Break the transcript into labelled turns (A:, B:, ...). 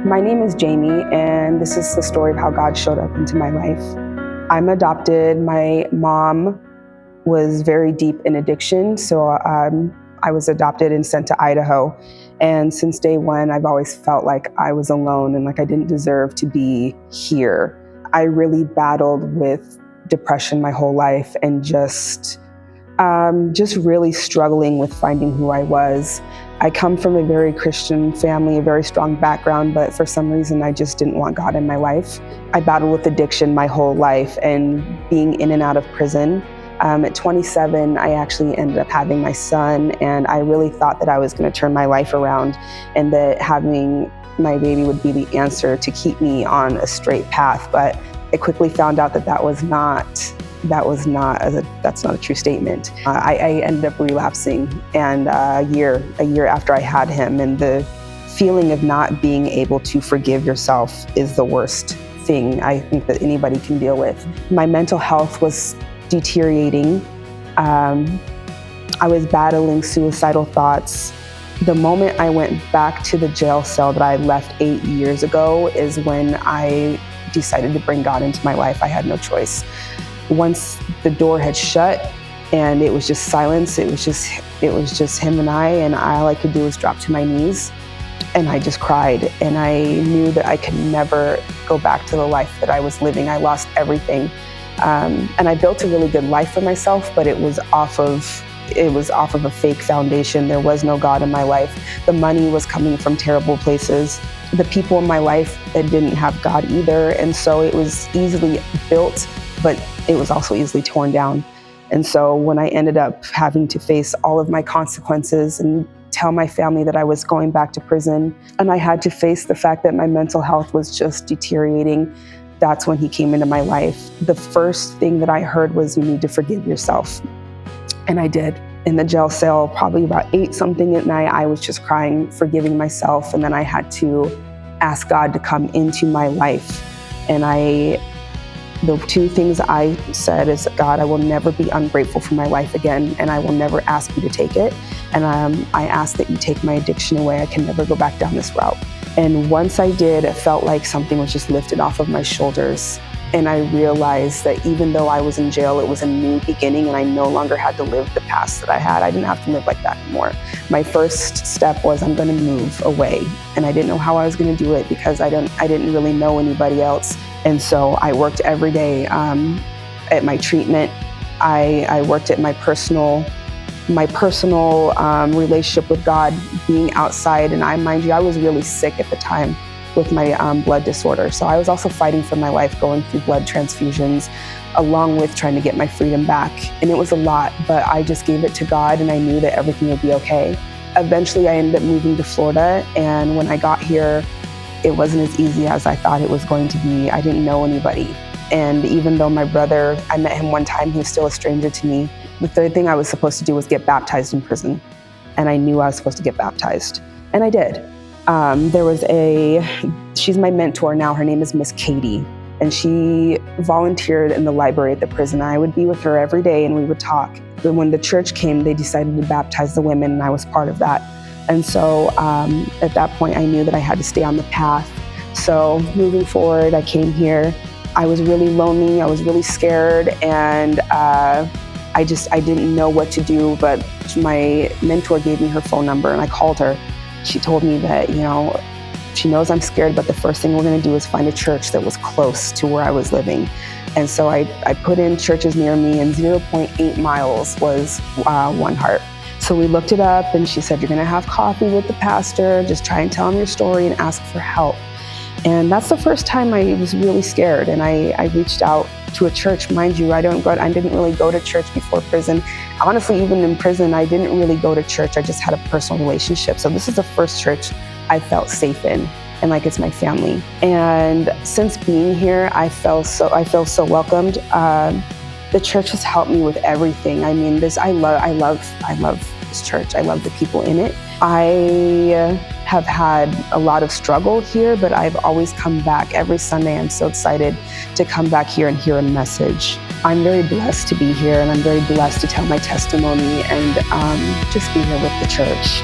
A: My name is Jaime, and this is the story of how God showed up into my life. I'm adopted. My mom was very deep in addiction, so I was adopted and sent to Idaho. And since day one, I've always felt like I was alone and like I didn't deserve to be here. I really battled with depression my whole life and just really struggling with finding who I was. I come from a very Christian family, a very strong background, but for some reason I just didn't want God in my life. I battled with addiction my whole life and being in and out of prison. At 27, I actually ended up having my son, and I really thought that I was going to turn my life around and that having my baby would be the answer to keep me on a straight path. But I quickly found out that that's not a true statement. I ended up relapsing, and a year after I had him, and the feeling of not being able to forgive yourself is the worst thing I think that anybody can deal with. My mental health was deteriorating. I was battling suicidal thoughts. The moment I went back to the jail cell that I left 8 years ago is when I decided to bring God into my life. I had no choice. Once the door had shut and it was just silence, it was just him and all I could do was drop to my knees, and I just cried. And I knew that I could never go back to the life that I was living. I lost everything. And I built a really good life for myself, but it was off of a fake foundation. There was no God in my life. The money was coming from terrible places. The people in my life that didn't have God either. And so it was easily built, but it was also easily torn down. And so when I ended up having to face all of my consequences and tell my family that I was going back to prison, and I had to face the fact that my mental health was just deteriorating, that's when he came into my life. The first thing that I heard was, you need to forgive yourself. And I did. In the jail cell, probably about 8-something at night, I was just crying, forgiving myself. And then I had to ask God to come into my life. And the two things I said is, God, I will never be ungrateful for my life again, and I will never ask you to take it. And I ask that you take my addiction away. I can never go back down this route. And once I did, it felt like something was just lifted off of my shoulders. And I realized that even though I was in jail, it was a new beginning, and I no longer had to live the past that I had. I didn't have to live like that anymore. My first step was, I'm going to move away. And I didn't know how I was going to do it because I didn't really know anybody else. And so I worked every day at my treatment. I worked at my personal relationship with God, being outside. And mind you, I was really sick at the time with my blood disorder. So I was also fighting for my life, going through blood transfusions, along with trying to get my freedom back. And it was a lot, but I just gave it to God, and I knew that everything would be okay. Eventually, I ended up moving to Florida. And when I got here, it wasn't as easy as I thought it was going to be. I didn't know anybody. And even though my brother, I met him one time, he was still a stranger to me. The third thing I was supposed to do was get baptized in prison. And I knew I was supposed to get baptized. And I did. She's my mentor now. Her name is Miss Katie. And she volunteered in the library at the prison. I would be with her every day and we would talk. But when the church came, they decided to baptize the women, and I was part of that. And so at that point, I knew that I had to stay on the path. So moving forward, I came here. I was really lonely. I was really scared. And I didn't know what to do. But my mentor gave me her phone number, and I called her. She told me that, she knows I'm scared, but the first thing we're going to do is find a church that was close to where I was living. And so I put in churches near me, and 0.8 miles was One Heart. So we looked it up, and she said, you're going to have coffee with the pastor, just try and tell him your story and ask for help. And that's the first time I was really scared. And I reached out to a church. Mind you, I didn't really go to church before prison. Honestly, even in prison, I didn't really go to church. I just had a personal relationship. So this is the first church I felt safe in, and like it's my family. And since being here, I feel so welcomed. The church has helped me with everything. I mean, I love this church. I love the people in it. I have had a lot of struggle here, but I've always come back. Every Sunday, I'm so excited to come back here and hear a message. I'm very blessed to be here, and I'm very blessed to tell my testimony and just be here with the church.